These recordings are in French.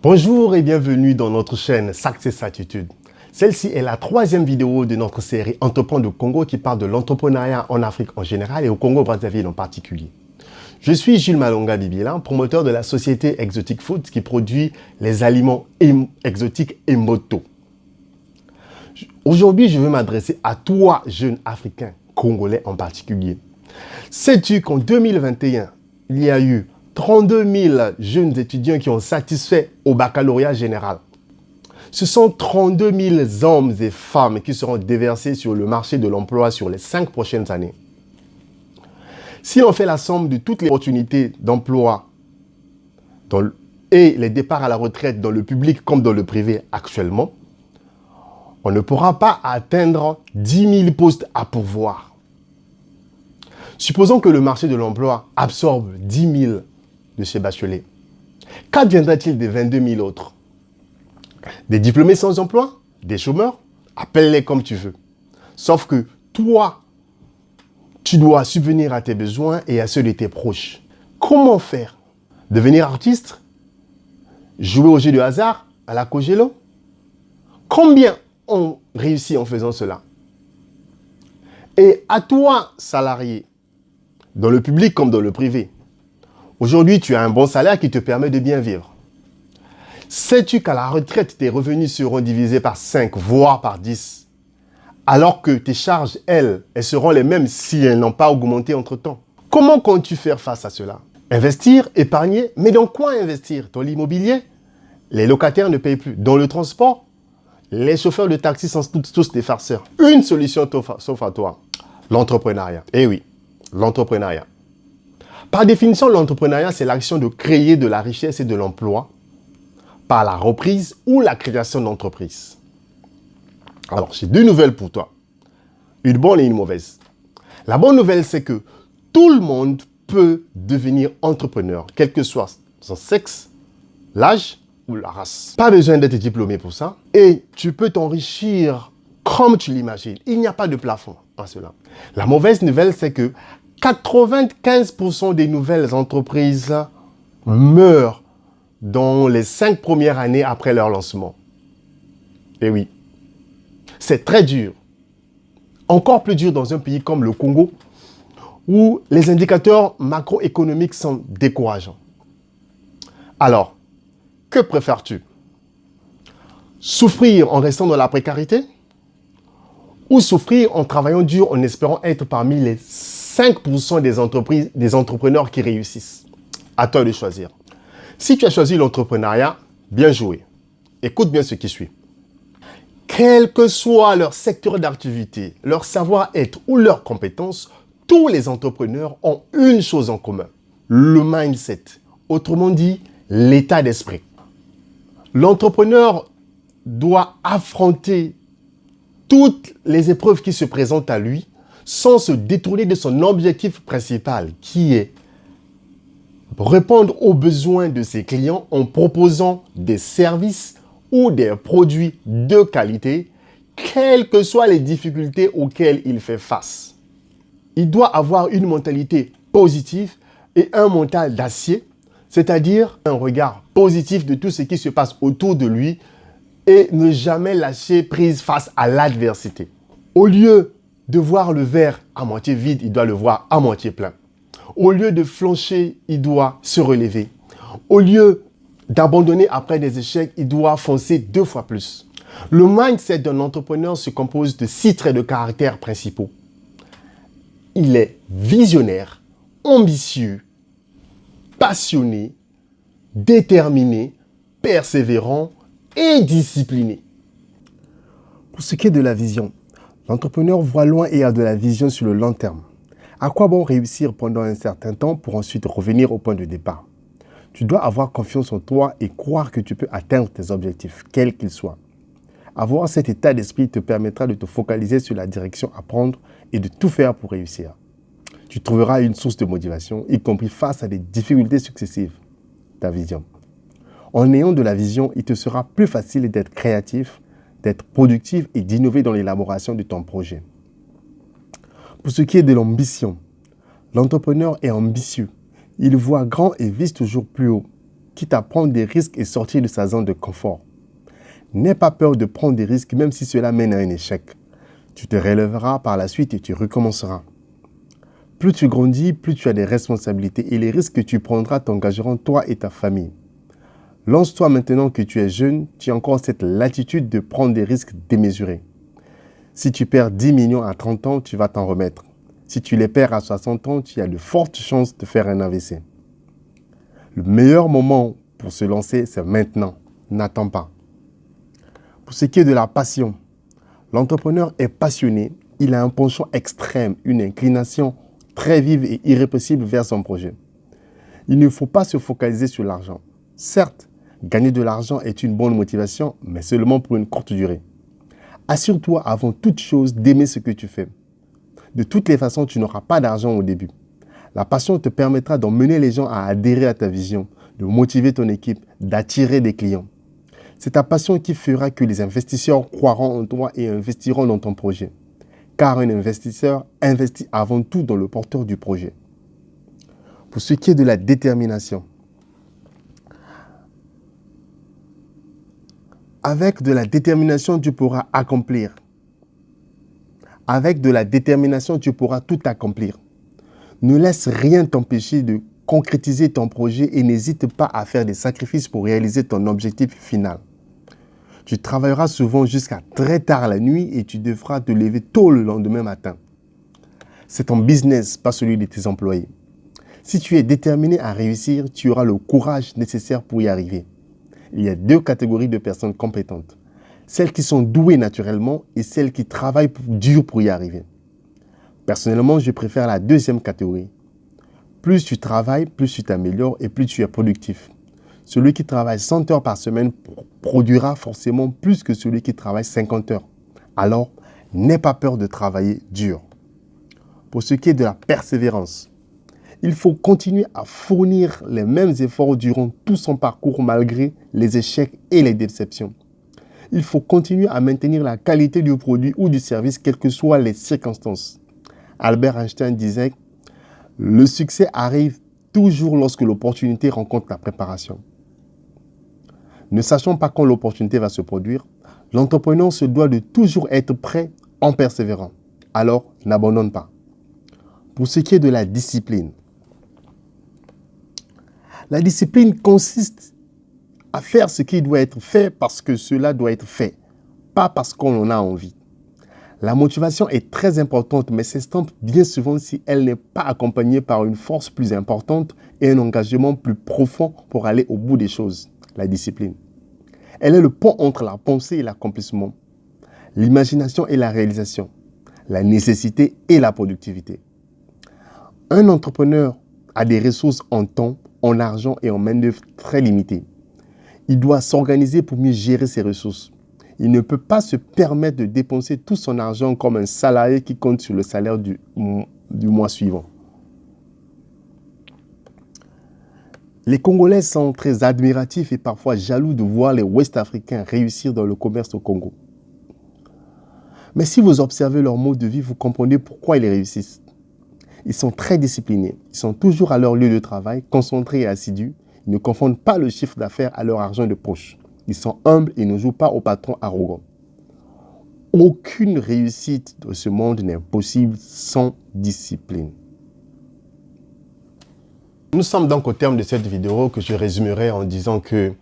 Bonjour et bienvenue dans notre chaîne Success Attitude. Celle-ci est la troisième vidéo de notre série Entreprendre au Congo qui parle de l'entrepreneuriat en Afrique en général et au Congo-Brazzaville en particulier. Je suis Jules Malonga Bibila, promoteur de la société Exotic Foods qui produit les aliments exotiques et moto. Aujourd'hui, je veux m'adresser à toi, jeunes Africains, Congolais en particulier. Sais-tu qu'en 2021, il y a eu 32 000 jeunes étudiants qui ont satisfait au baccalauréat général. Ce sont 32 000 hommes et femmes qui seront déversés sur le marché de l'emploi sur les 5 prochaines années. Si on fait la somme de toutes les opportunités d'emploi et les départs à la retraite dans le public comme dans le privé actuellement, on ne pourra pas atteindre 10 000 postes à pourvoir. Supposons que le marché de l'emploi absorbe 10 000 de ces bacheliers. Qu'adviendra-t-il des 22 000 autres? Des diplômés sans emploi? Des chômeurs? Appelle-les comme tu veux. Sauf que toi, tu dois subvenir à tes besoins et à ceux de tes proches. Comment faire? Devenir artiste? Jouer au jeu de hasard? À la Kogelo? Combien ont réussi en faisant cela? Et à toi, salarié, dans le public comme dans le privé, aujourd'hui, tu as un bon salaire qui te permet de bien vivre. Sais-tu qu'à la retraite, tes revenus seront divisés par 5, voire par 10, alors que tes charges, elles seront les mêmes si elles n'ont pas augmenté entre-temps? Comment comptes-tu faire face à cela? Investir, épargner, mais dans quoi investir? Dans l'immobilier? Les locataires ne payent plus. Dans le transport? Les chauffeurs de taxi sont tous des farceurs. Une solution sauf à toi, l'entrepreneuriat. Eh oui, l'entrepreneuriat. Par définition, l'entrepreneuriat, c'est l'action de créer de la richesse et de l'emploi par la reprise ou la création d'entreprises. Alors, j'ai deux nouvelles pour toi. Une bonne et une mauvaise. La bonne nouvelle, c'est que tout le monde peut devenir entrepreneur, quel que soit son sexe, l'âge ou la race. Pas besoin d'être diplômé pour ça. Et tu peux t'enrichir comme tu l'imagines. Il n'y a pas de plafond à cela. La mauvaise nouvelle, c'est que 95% des nouvelles entreprises meurent dans les 5 premières années après leur lancement. Et oui, c'est très dur. Encore plus dur dans un pays comme le Congo, où les indicateurs macroéconomiques sont décourageants. Alors, que préfères-tu? Souffrir en restant dans la précarité ou souffrir en travaillant dur en espérant être parmi les 5% des entrepreneurs qui réussissent? À toi de choisir. Si tu as choisi l'entrepreneuriat, bien joué. Écoute bien ce qui suit. Quel que soit leur secteur d'activité, leur savoir-être ou leurs compétences, tous les entrepreneurs ont une chose en commun, le mindset. Autrement dit, l'état d'esprit. L'entrepreneur doit affronter toutes les épreuves qui se présentent à lui sans se détourner de son objectif principal, qui est répondre aux besoins de ses clients en proposant des services ou des produits de qualité, quelles que soient les difficultés auxquelles il fait face. Il doit avoir une mentalité positive et un mental d'acier, c'est-à-dire un regard positif de tout ce qui se passe autour de lui et ne jamais lâcher prise face à l'adversité. Au lieu de voir le verre à moitié vide, il doit le voir à moitié plein. Au lieu de flancher, il doit se relever. Au lieu d'abandonner après des échecs, il doit foncer 2 fois plus. Le mindset d'un entrepreneur se compose de 6 traits de caractère principaux. Il est visionnaire, ambitieux, passionné, déterminé, persévérant et discipliné. Pour ce qui est de la vision, l'entrepreneur voit loin et a de la vision sur le long terme. À quoi bon réussir pendant un certain temps pour ensuite revenir au point de départ? Tu dois avoir confiance en toi et croire que tu peux atteindre tes objectifs, quels qu'ils soient. Avoir cet état d'esprit te permettra de te focaliser sur la direction à prendre et de tout faire pour réussir. Tu trouveras une source de motivation, y compris face à des difficultés successives. Ta vision. En ayant de la vision, il te sera plus facile d'être créatif, d'être productif et d'innover dans l'élaboration de ton projet. Pour ce qui est de l'ambition, l'entrepreneur est ambitieux. Il voit grand et vise toujours plus haut. quitte à prendre des risques et sortir de sa zone de confort. N'aie pas peur de prendre des risques même si cela mène à un échec. Tu te relèveras par la suite et tu recommenceras. Plus tu grandis, plus tu as des responsabilités et les risques que tu prendras t'engageront toi et ta famille. Lance-toi maintenant que tu es jeune, tu as encore cette latitude de prendre des risques démesurés. Si tu perds 10 millions à 30 ans, tu vas t'en remettre. Si tu les perds à 60 ans, tu as de fortes chances de faire un AVC. Le meilleur moment pour se lancer, c'est maintenant. N'attends pas. Pour ce qui est de la passion, l'entrepreneur est passionné, il a un penchant extrême, une inclination très vive et irrépressible vers son projet. Il ne faut pas se focaliser sur l'argent. Certes, gagner de l'argent est une bonne motivation, mais seulement pour une courte durée. Assure-toi avant toute chose d'aimer ce que tu fais. De toutes les façons, tu n'auras pas d'argent au début. La passion te permettra d'emmener les gens à adhérer à ta vision, de motiver ton équipe, d'attirer des clients. C'est ta passion qui fera que les investisseurs croiront en toi et investiront dans ton projet. Car un investisseur investit avant tout dans le porteur du projet. Pour ce qui est de la détermination, avec de la détermination, tu pourras accomplir. Avec de la détermination, tu pourras tout accomplir. Ne laisse rien t'empêcher de concrétiser ton projet et n'hésite pas à faire des sacrifices pour réaliser ton objectif final. Tu travailleras souvent jusqu'à très tard la nuit et tu devras te lever tôt le lendemain matin. C'est ton business, pas celui de tes employés. Si tu es déterminé à réussir, tu auras le courage nécessaire pour y arriver. Il y a deux catégories de personnes compétentes. Celles qui sont douées naturellement et celles qui travaillent dur pour y arriver. Personnellement, je préfère la deuxième catégorie. Plus tu travailles, plus tu t'améliores et plus tu es productif. Celui qui travaille 100 heures par semaine produira forcément plus que celui qui travaille 50 heures. Alors, n'aie pas peur de travailler dur. Pour ce qui est de la persévérance, il faut continuer à fournir les mêmes efforts durant tout son parcours malgré les échecs et les déceptions. Il faut continuer à maintenir la qualité du produit ou du service, quelles que soient les circonstances. Albert Einstein disait « Le succès arrive toujours lorsque l'opportunité rencontre la préparation ». Ne sachant pas quand l'opportunité va se produire, l'entrepreneur se doit de toujours être prêt en persévérant. Alors, n'abandonne pas. Pour ce qui est de la discipline, la discipline consiste à faire ce qui doit être fait parce que cela doit être fait, pas parce qu'on en a envie. La motivation est très importante, mais s'estompe bien souvent si elle n'est pas accompagnée par une force plus importante et un engagement plus profond pour aller au bout des choses, la discipline. Elle est le pont entre la pensée et l'accomplissement, l'imagination et la réalisation, la nécessité et la productivité. Un entrepreneur a des ressources en temps, en argent et en main-d'œuvre très limitées. Il doit s'organiser pour mieux gérer ses ressources. Il ne peut pas se permettre de dépenser tout son argent comme un salarié qui compte sur le salaire du mois suivant. Les Congolais sont très admiratifs et parfois jaloux de voir les Ouest-Africains réussir dans le commerce au Congo. Mais si vous observez leur mode de vie, vous comprenez pourquoi ils réussissent. Ils sont très disciplinés, ils sont toujours à leur lieu de travail, concentrés et assidus. Ils ne confondent pas le chiffre d'affaires à leur argent de poche. Ils sont humbles et ne jouent pas au patron arrogant. Aucune réussite de ce monde n'est possible sans discipline. Nous sommes donc au terme de cette vidéo que je résumerai en disant que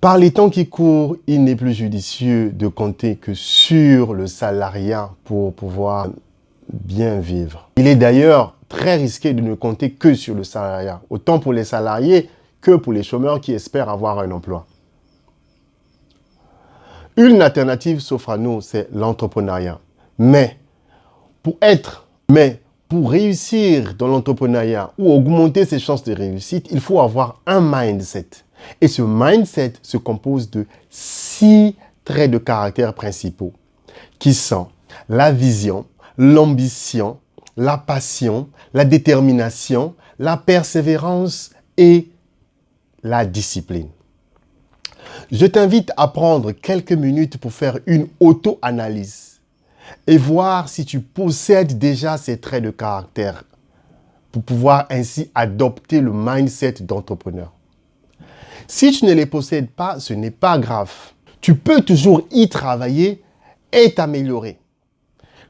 par les temps qui courent, il n'est plus judicieux de compter que sur le salariat pour pouvoir bien vivre. Il est d'ailleurs très risqué de ne compter que sur le salariat, autant pour les salariés que pour les chômeurs qui espèrent avoir un emploi. Une alternative s'offre à nous, c'est l'entrepreneuriat. Mais pour réussir dans l'entrepreneuriat ou augmenter ses chances de réussite, il faut avoir un mindset. Et ce mindset se compose de 6 traits de caractère principaux qui sont la vision, l'ambition, la passion, la détermination, la persévérance et la discipline. Je t'invite à prendre quelques minutes pour faire une auto-analyse et voir si tu possèdes déjà ces traits de caractère pour pouvoir ainsi adopter le mindset d'entrepreneur. Si tu ne les possèdes pas, ce n'est pas grave. Tu peux toujours y travailler et t'améliorer.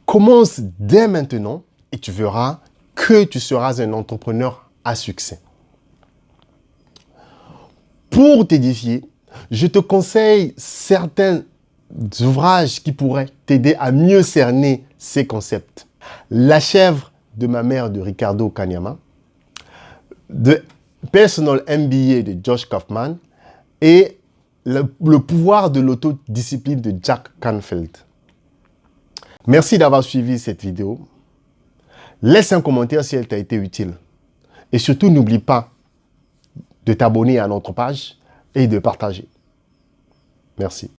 Commence dès maintenant et tu verras que tu seras un entrepreneur à succès. Pour t'édifier, je te conseille certains ouvrages qui pourraient t'aider à mieux cerner ces concepts. La chèvre de ma mère de Ricardo Kanyama, The Personal MBA de Josh Kaufman et le pouvoir de l'autodiscipline de Jack Canfield. Merci d'avoir suivi cette vidéo. Laisse un commentaire si elle t'a été utile. Et surtout, n'oublie pas de t'abonner à notre page et de partager. Merci.